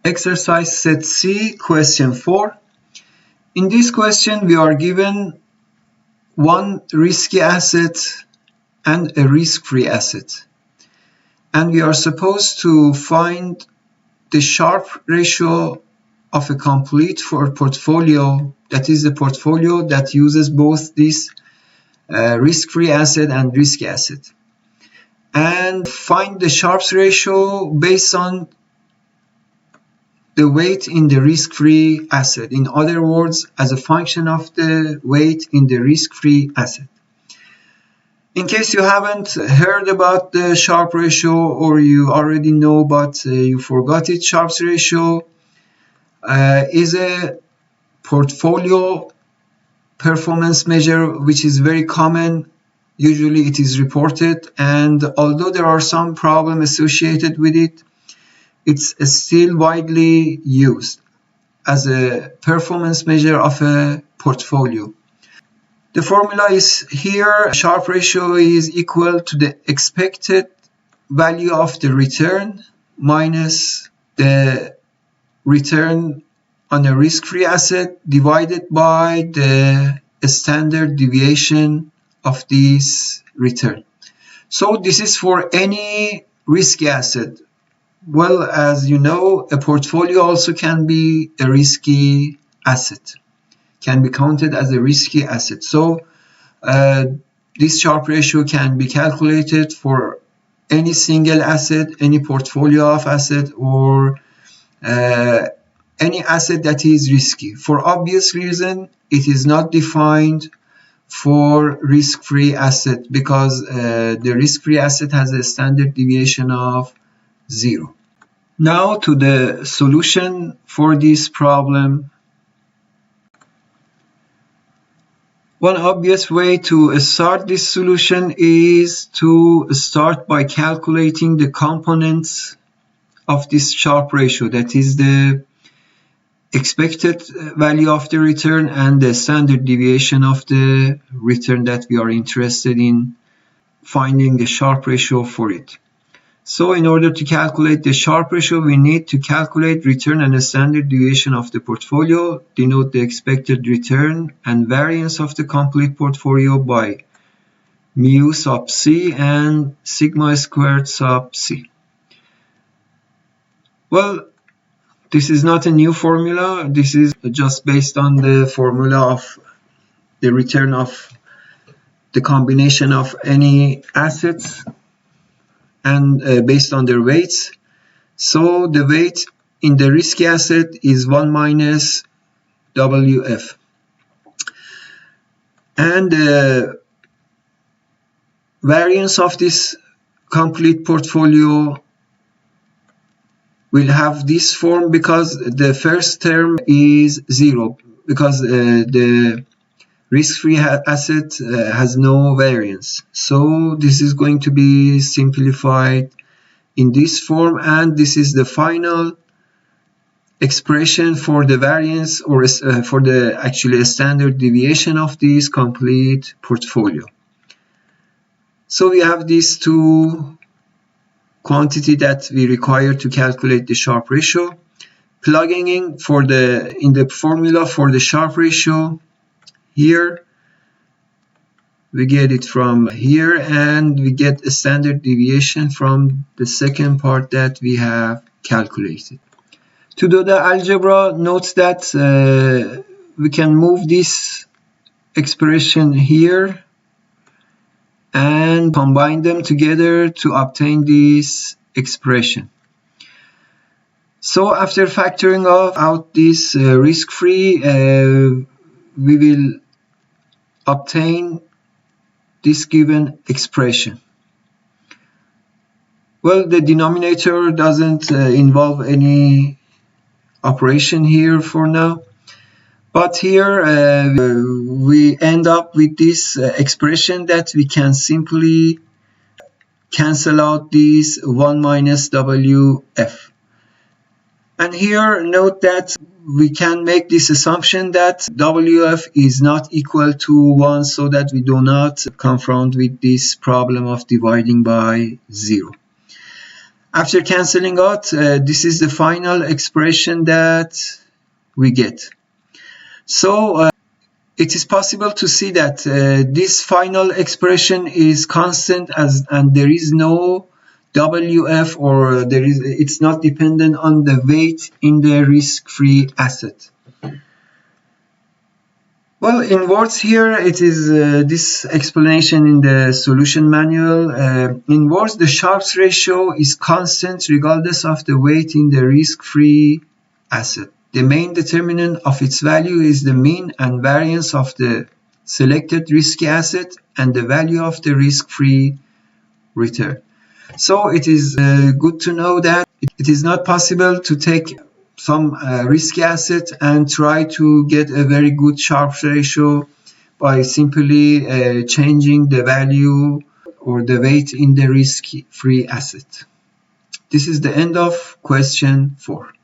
Exercise SetC question 4. In this question, we are given one risky asset and a risk-free asset. And we are supposed to find the Sharpe ratio of a complete portfolio, that is the portfolio that uses both this risk-free asset and risky asset. And find the Sharpe's ratio based on the weight in the risk-free asset. In other words, as a function of the weight in the risk-free asset. In case you haven't heard about the Sharpe ratio, or you already know but you forgot it, Sharpe's ratio is a portfolio performance measure which is very common. Usually it is reported, and although there are some problems associated with it, it's still widely used as a performance measure of a portfolio. The formula is here. Sharpe ratio is equal to the expected value of the return minus the return on a risk-free asset divided by the standard deviation of this return. So this is for any risky asset. Well, as you know, a portfolio also can be a risky asset, can be counted as a risky asset. So this Sharpe ratio can be calculated for any single asset, any portfolio of asset, or any asset that is risky. For obvious reason, it is not defined for risk-free asset because the risk-free asset has a standard deviation of 0. Now to the solution for this problem. One obvious way to start this solution is to start by calculating the components of this Sharpe ratio, that is the expected value of the return and the standard deviation of the return that we are interested in finding the Sharpe ratio for it. So in order to calculate the Sharpe ratio, we need to calculate return and the standard deviation of the portfolio, denote the expected return and variance of the complete portfolio by mu sub c and sigma squared sub c. Well, this is not a new formula. This is just based on the formula of the return of the combination of any assets and based on their weights. So the weight in the risky asset is 1 minus WF. And the variance of this complete portfolio will have this form because the first term is 0, because the risk-free asset has no variance. So this is going to be simplified in this form, and this is the final expression for the variance, or for the actually standard deviation of this complete portfolio. So we have these two quantity that we require to calculate the Sharpe ratio. Plugging in in the formula for the Sharpe ratio, here we get it from here, and we get a standard deviation from the second part that we have calculated. To do the algebra, note that we can move this expression here and combine them together to obtain this expression. So after factoring out this risk-free, we will obtain this given expression. Well, the denominator doesn't involve any operation here for now, but here we end up with this expression that we can simply cancel out this 1 minus WF. And here note that we can make this assumption that WF is not equal to 1, so that we do not confront with this problem of dividing by 0. After cancelling out, this is the final expression that we get. So it is possible to see that this final expression is constant and there is no WF, or it's not dependent on the weight in the risk-free asset. Well, in words here, it is this explanation in the solution manual. In words, the Sharpe's ratio is constant regardless of the weight in the risk-free asset. The main determinant of its value is the mean and variance of the selected risky asset and the value of the risk-free return. So it is good to know that it is not possible to take some risky asset and try to get a very good Sharpe's ratio by simply changing the value or the weight in the risk-free asset. This is the end of question 4.